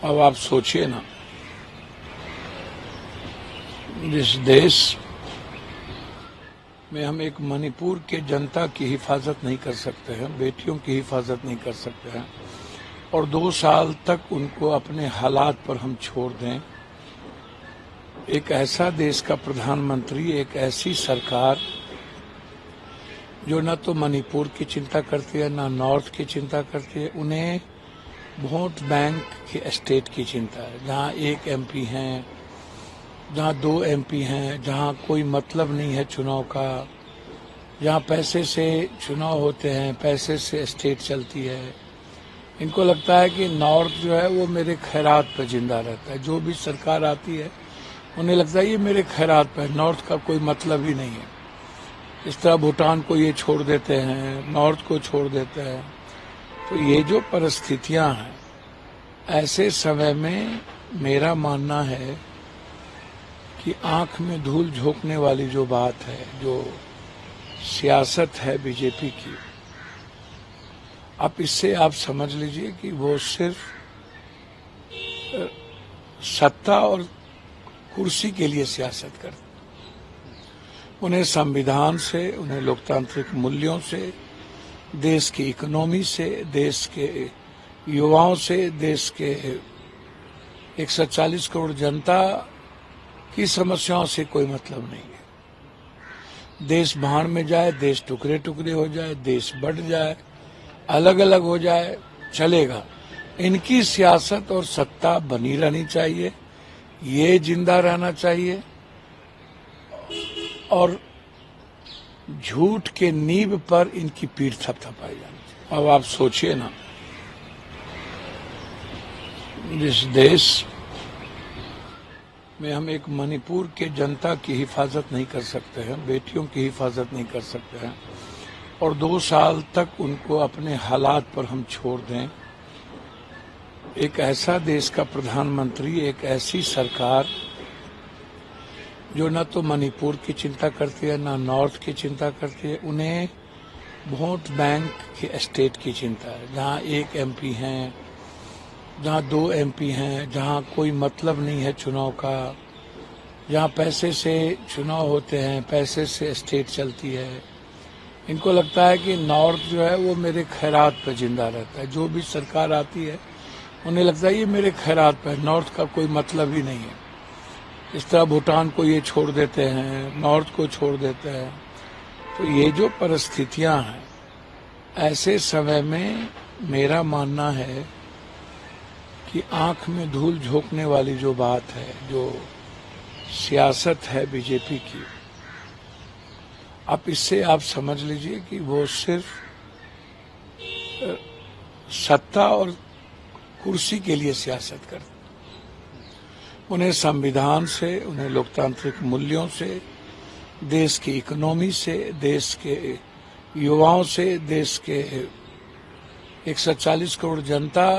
अब आप सोचिए ना, जिस देश में हम एक मणिपुर के जनता की हिफाजत नहीं कर सकते हैं, बेटियों की हिफाजत नहीं कर सकते हैं, और 2 साल तक उनको अपने हालात पर हम छोड़ दें, एक ऐसा देश का प्रधानमंत्री, एक ऐसी सरकार जो न तो मणिपुर की चिंता करती है, न नॉर्थ की चिंता करती है, उन्हें वोट बैंक के स्टेट की चिंता है, जहां एक एमपी हैं, जहां 2 एमपी हैं, जहां कोई मतलब नहीं है चुनाव का, जहां पैसे से चुनाव होते हैं, पैसे से स्टेट चलती है। इनको लगता है कि नॉर्थ जो है वो मेरे खैरात पर जिंदा रहता है। जो भी सरकार आती है उन्हें लगता है ये मेरे खैरात पर, नॉर्थ का कोई मतलब ही नहीं है। इस तरह भूटान को ये छोड़ देते हैं, नॉर्थ को छोड़ देते हैं। तो ये जो परिस्थितियां हैं, ऐसे समय में मेरा मानना है कि आंख में धूल झोंकने वाली जो बात है, जो सियासत है बीजेपी की, अब इससे आप समझ लीजिए कि वो सिर्फ सत्ता और कुर्सी के लिए सियासत करते। उन्हें संविधान से, उन्हें लोकतांत्रिक मूल्यों से, देश की इकोनॉमी से, देश के युवाओं से, देश के 140 करोड़ जनता की समस्याओं से कोई मतलब नहीं है। देश भाड़ में जाए, देश टुकड़े टुकड़े हो जाए, देश बढ़ जाए, अलग अलग हो जाए, चलेगा। इनकी सियासत और सत्ता बनी रहनी चाहिए, ये जिंदा रहना चाहिए, और झूठ के नींव पर इनकी पीठ थपथपाई जानी चाहिए। अब आप सोचिए ना, जिस देश में हम एक मणिपुर के जनता की हिफाजत नहीं कर सकते हैं, बेटियों की हिफाजत नहीं कर सकते हैं, और 2 साल तक उनको अपने हालात पर हम छोड़ दें, एक ऐसा देश का प्रधानमंत्री, एक ऐसी सरकार जो न तो मणिपुर की चिंता करती है, न नॉर्थ की चिंता करती है, उन्हें वोट बैंक के स्टेट की चिंता है, जहां एक एमपी हैं, जहां 2 एमपी हैं, जहां कोई मतलब नहीं है चुनाव का, जहां पैसे से चुनाव होते हैं, पैसे से स्टेट चलती है। इनको लगता है कि नॉर्थ जो है वो मेरे खैरात पर जिंदा रहता है। जो भी सरकार आती है उन्हें लगता है ये मेरे खैरात पर, नॉर्थ का कोई मतलब ही नहीं है। इस तरह भूटान को ये छोड़ देते हैं, नॉर्थ को छोड़ देते हैं। तो ये जो परिस्थितियां हैं, ऐसे समय में मेरा मानना है कि आंख में धूल झोंकने वाली जो बात है, जो सियासत है बीजेपी की, अब इससे आप समझ लीजिए कि वो सिर्फ सत्ता और कुर्सी के लिए सियासत करते। उन्हें संविधान से, उन्हें लोकतांत्रिक मूल्यों से, देश की इकोनॉमी से, देश के युवाओं से, देश के 140 करोड़ जनता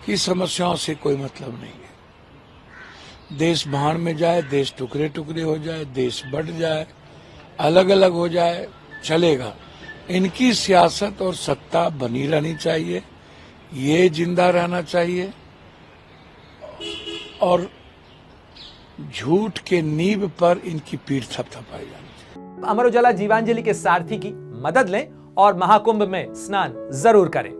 की समस्याओं से कोई मतलब नहीं है। देश भाड़ में जाए, देश टुकड़े टुकड़े हो जाए, देश बढ़ जाए, अलग अलग हो जाए, चलेगा। इनकी सियासत और सत्ता बनी रहनी चाहिए, ये जिंदा रहना चाहिए, और झूठ के नींव पर इनकी पीठ थपथपाई जानी चाहिए। अमर उजाला जीवांजलि के सारथी की मदद लें और महाकुंभ में स्नान जरूर करें।